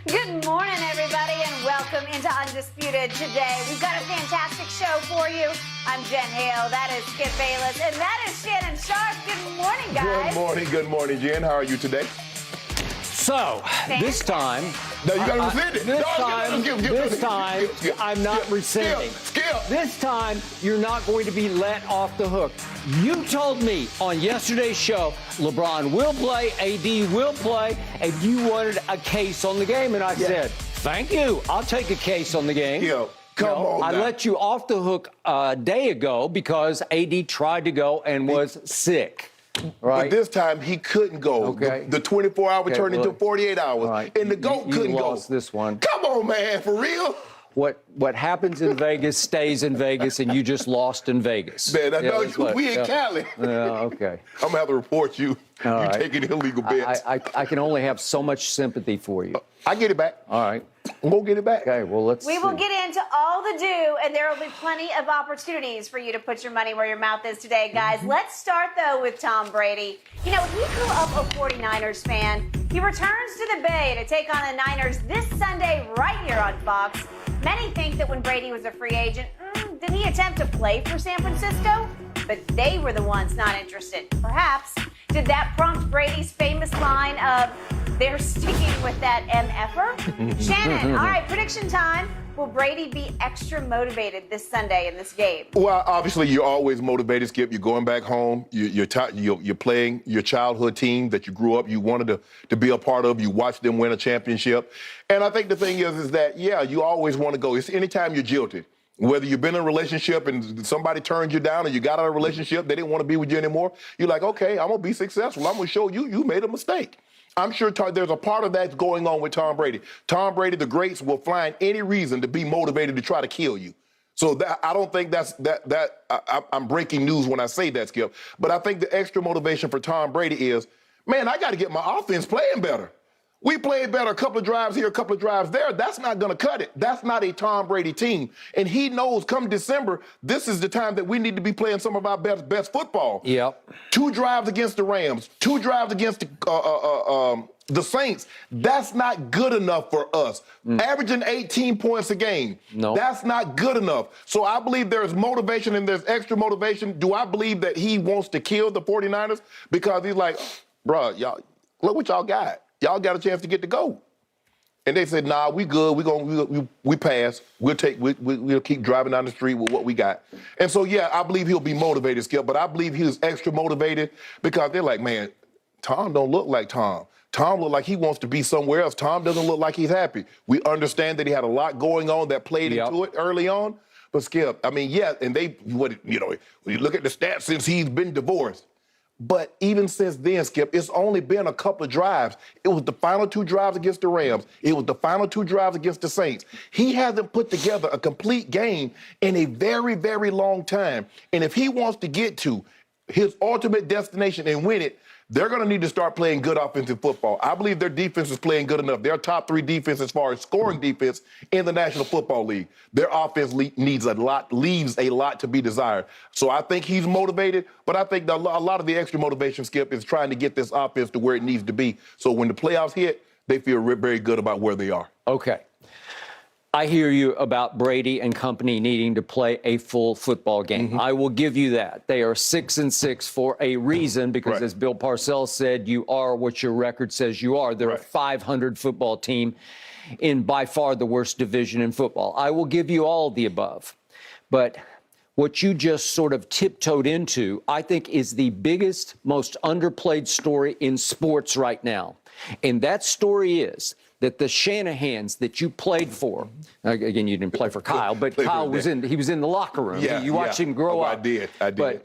Good morning, everybody, and welcome into Undisputed today. We've got a fantastic show for you. I'm Jen Hale, that is Skip Bayless, and that is Shannon Sharp. Good morning, guys. Good morning, Jen. How are you today? So, this time... No, you got to rescind it. This time, I'm not rescinding. Skip. This time, you're not going to be let off the hook. You told me on yesterday's show, LeBron will play, AD will play, and you wanted a case on the game. And I said, thank you. I'll take a case on the game. Come on I now. let you off the hook a day ago because AD tried to go and was sick. Right. But this time he couldn't go. Okay. The 24-hour turned into 48 hours. Right. And the GOAT couldn't you go. lost this one. Come on, man, for real? What happens in Vegas stays in Vegas, and you just lost in Vegas. Man, I know we in Cali. Okay. I'm going to have to report you. All right. Taking illegal bets. I can only have so much sympathy for you. I get it back. All right. I'm going to get it back. Okay, well, let's We will get into all the do, and there will be plenty of opportunities for you to put your money where your mouth is today, guys. Let's start, though, with Tom Brady. You know, he grew up a 49ers fan. He returns to the Bay to take on the Niners this Sunday right here on Fox. Many think that when Brady was a free agent, did he attempt to play for San Francisco? But they were the ones not interested. Perhaps, did that prompt Brady's famous line of, they're sticking with that MFer? Shannon, all right, prediction time. Will Brady be extra motivated this Sunday in this game? Well, obviously, you're always motivated, Skip. You're going back home. You're playing your childhood team that you grew up, you wanted to be a part of. You watched them win a championship. And I think the thing is that, you always want to go. It's anytime you're jilted. Whether you've been in a relationship and somebody turned you down and you got out of a relationship, they didn't want to be with you anymore, you're like, okay, I'm going to be successful. I'm going to show you made a mistake. I'm sure there's a part of that going on with Tom Brady. Tom Brady, the greats, will find any reason to be motivated to try to kill you. So I don't think I'm breaking news when I say that, Skip. But I think the extra motivation for Tom Brady is, man, I got to get my offense playing better. We played better a couple of drives here, a couple of drives there. That's not going to cut it. That's not a Tom Brady team. And he knows come December, this is the time that we need to be playing some of our best football. Yep. 2 drives against the Rams, 2 drives against the Saints. That's not good enough for us. Averaging 18 points a game. No. That's not good enough. So I believe there's motivation and there's extra motivation. Do I believe that he wants to kill the 49ers? Because he's like, bro, y'all, look what y'all got. Y'all got a chance to get the GOAT. And they said, nah, we good. We pass. We'll keep driving down the street with what we got. And so, I believe he'll be motivated, Skip, but I believe he was extra motivated because they're like, man, Tom don't look like Tom. Tom look like he wants to be somewhere else. Tom doesn't look like he's happy. We understand that he had a lot going on that played into it early on. But Skip, I mean, and when you look at the stats since he's been divorced, but even since then, Skip, it's only been a couple of drives. It was the final 2 drives against the Rams. It was the final 2 drives against the Saints. He hasn't put together a complete game in a very, very long time. And if he wants to get to his ultimate destination and win it, they're going to need to start playing good offensive football. I believe their defense is playing good enough. They're top 3 defense as far as scoring defense in the National Football League. Their offense leaves a lot to be desired. So I think he's motivated, but I think a lot of the extra motivation, Skip, is trying to get this offense to where it needs to be. So when the playoffs hit, they feel very good about where they are. Okay. I hear you about Brady and company needing to play a full football game. I will give you that. They are 6-6 for a reason because, as Bill Parcells said, you are what your record says you are. They're a 500 football team in by far the worst division in football. I will give you all the above. But what you just sort of tiptoed into, I think, is the biggest, most underplayed story in sports right now. And that story is that the Shanahans that you played for, again, you didn't play for Kyle, but Kyle was he was in the locker room. You watched him grow up. I did.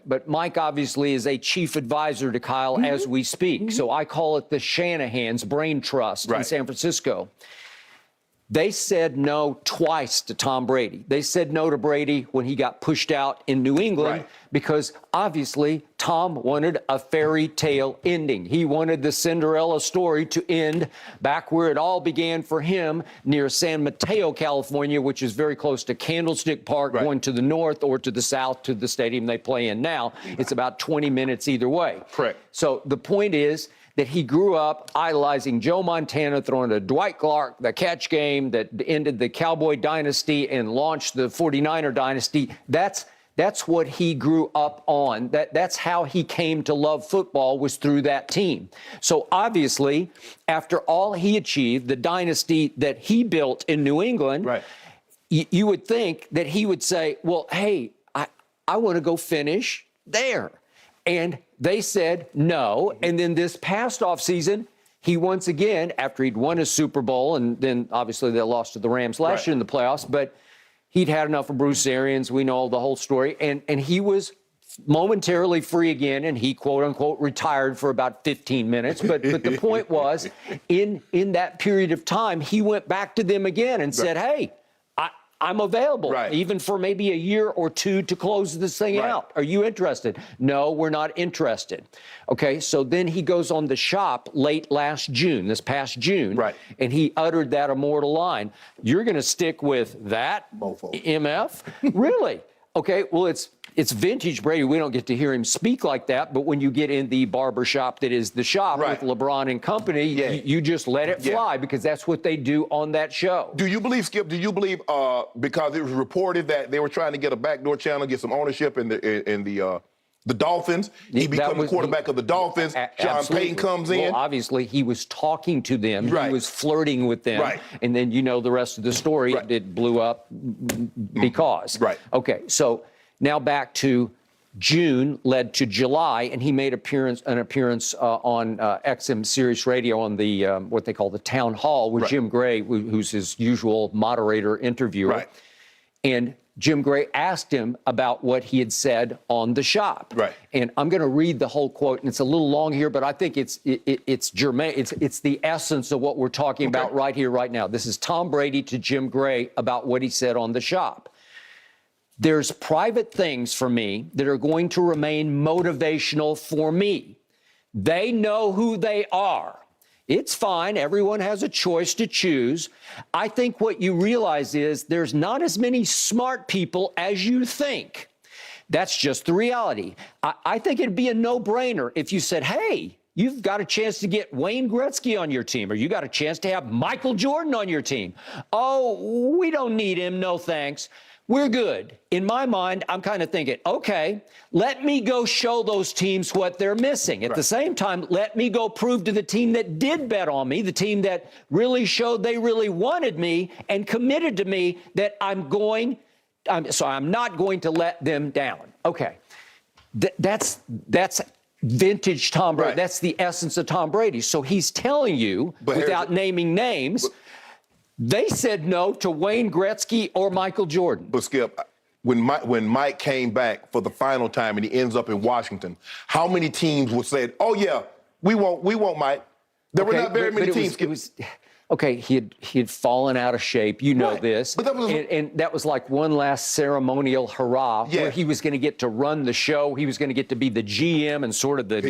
But Mike obviously is a chief advisor to Kyle as we speak. So I call it the Shanahans Brain Trust in San Francisco. They said no twice to Tom Brady. They said no to Brady when he got pushed out in New England because obviously Tom wanted a fairy tale ending. He wanted the Cinderella story to end back where it all began for him near San Mateo, California, which is very close to Candlestick Park, going to the north or to the south to the stadium they play in now. It's about 20 minutes either way. Correct. So the point is that he grew up idolizing Joe Montana, throwing to Dwight Clark, the catch game that ended the Cowboy dynasty and launched the 49er dynasty. That's what he grew up on. That's how he came to love football, was through that team. So obviously, after all he achieved, the dynasty that he built in New England, right. you would think that he would say, well, hey, I want to go finish there. And they said no. And then this past offseason, he once again, after he'd won his Super Bowl, and then obviously they lost to the Rams last year in the playoffs, but he'd had enough of Bruce Arians. We know the whole story. And he was momentarily free again, and he, quote unquote, retired for about 15 minutes. But the point was, in that period of time, he went back to them again and said, hey, I'm available, even for maybe a year or two to close this thing out. Are you interested? No, we're not interested. Okay, so then he goes on the shop late last June, this past June, and he uttered that immortal line. You're going to stick with that, MF? Really? Okay, well, it's vintage Brady. We don't get to hear him speak like that, but when you get in the barber shop that is the shop with LeBron and company, you just let it fly because that's what they do on that show. Do you believe, Skip, because it was reported that they were trying to get a backdoor channel, get some ownership in the Dolphins? He becomes the quarterback of the Dolphins. Sean Payton comes in. Well, obviously, he was talking to them. He was flirting with them. And then you know the rest of the story. It blew up because. Okay, so now back to June, led to July, and he made an appearance on XM Sirius Radio on the what they call the town hall with Jim Gray, who's his usual moderator interviewer. And Jim Gray asked him about what he had said on the shop. And I'm going to read the whole quote, and it's a little long here, but I think it's germane. It's the essence of what we're talking about right here, right now. This is Tom Brady to Jim Gray about what he said on the shop. There's private things for me that are going to remain motivational for me. They know who they are. It's fine. Everyone has a choice to choose. I think what you realize is there's not as many smart people as you think. That's just the reality. I think it'd be a no-brainer if you said, hey, you've got a chance to get Wayne Gretzky on your team, or you got a chance to have Michael Jordan on your team. Oh, we don't need him. No, thanks. We're good. In my mind, I'm kind of thinking, okay, let me go show those teams what they're missing. At the same time, let me go prove to the team that did bet on me, the team that really showed they really wanted me and committed to me, that I'm not going to let them down. Okay, that's vintage Tom Brady. That's the essence of Tom Brady. So he's telling you, without naming names, they said no to Wayne Gretzky or Michael Jordan. But Skip, when Mike came back for the final time and he ends up in Washington, how many teams would say, "Oh yeah, we want Mike"? There were not very many teams. Okay, he had fallen out of shape. You know this. But and that was like one last ceremonial hurrah where he was going to get to run the show. He was going to get to be the GM and sort of the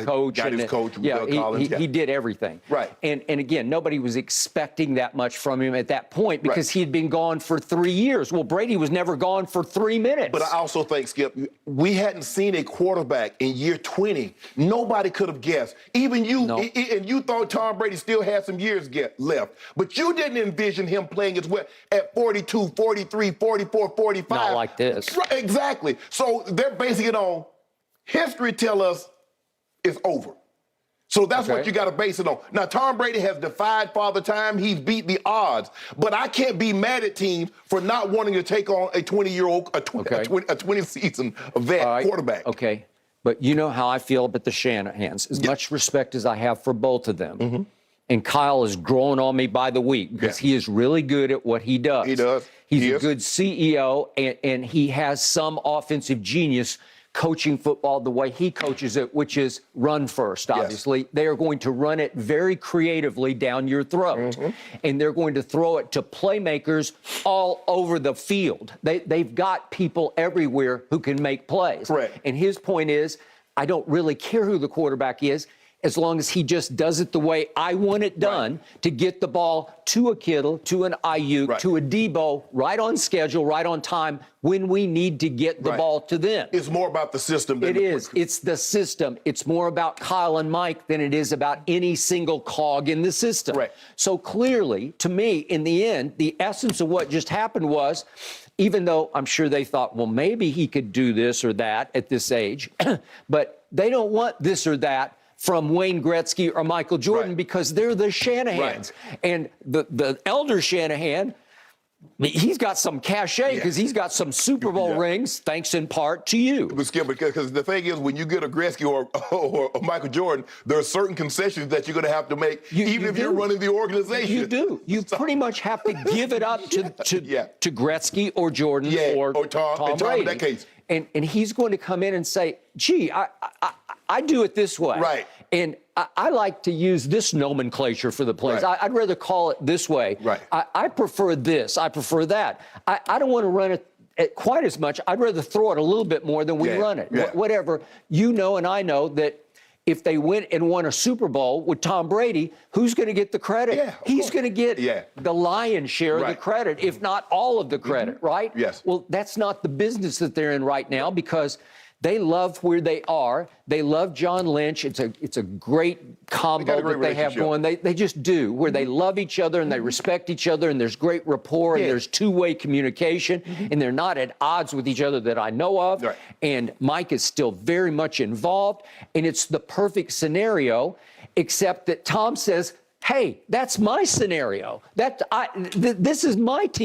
coach. Got his coach. He did everything. And again, nobody was expecting that much from him at that point because he had been gone for 3 years. Well, Brady was never gone for 3 minutes. But I also think, Skip, we hadn't seen a quarterback in year 20. Nobody could have guessed. Even you, and you thought Tom Brady still had some years left. But you didn't envision him playing as well at 42, 43, 44, 45. Not like this. Right, exactly. So they're basing it on history tell us it's over. So that's what you got to base it on. Now, Tom Brady has defied Father Time. He's beat the odds. But I can't be mad at teams for not wanting to take on a 20-year-old, a 20-season vet quarterback. Okay. But you know how I feel about the Shanahans. As much respect as I have for both of them. And Kyle is growing on me by the week because he is really good at what he does. He does. He's a good CEO, and he has some offensive genius coaching football the way he coaches it, which is run first, obviously. They are going to run it very creatively down your throat. And they're going to throw it to playmakers all over the field. They've got people everywhere who can make plays. And his point is, I don't really care who the quarterback is. as long as he just does it the way I want it done, to get the ball to a Kittle, to an Ayuk, to a Debo, right on schedule, right on time, when we need to get the ball to them. It's more about the system than it is. It's the system. It's more about Kyle and Mike than it is about any single cog in the system. Right. So clearly, to me, in the end, the essence of what just happened was, even though I'm sure they thought, well, maybe he could do this or that at this age, but they don't want this or that from Wayne Gretzky or Michael Jordan because they're the Shanahans. And the elder Shanahan, he's got some cachet because he's got some Super Bowl rings, thanks in part to you. But Skip, because the thing is, when you get a Gretzky or Michael Jordan, there are certain concessions that you're going to have to make, even if you're running the organization. You do. You pretty much have to give it up to Gretzky or Jordan or Tom Brady. In that case. And he's going to come in and say, gee, I do it this way. Right. And I like to use this nomenclature for the plays. I'd rather call it this way. Right. I prefer this. I prefer that. I don't want to run it quite as much. I'd rather throw it a little bit more than we run it. Whatever. You know and I know that if they went and won a Super Bowl with Tom Brady, who's going to get the credit? He's going to get the lion's share of the credit, if not all of the credit, right? Yes. Well, that's not the business that they're in right now because they love where they are. They love John Lynch. It's a great combo that they have going. They just do, where they love each other and they respect each other and there's great rapport and there's two-way communication and they're not at odds with each other that I know of. Right. And Mike is still very much involved and it's the perfect scenario, except that Tom says, hey, that's my scenario. This is my team.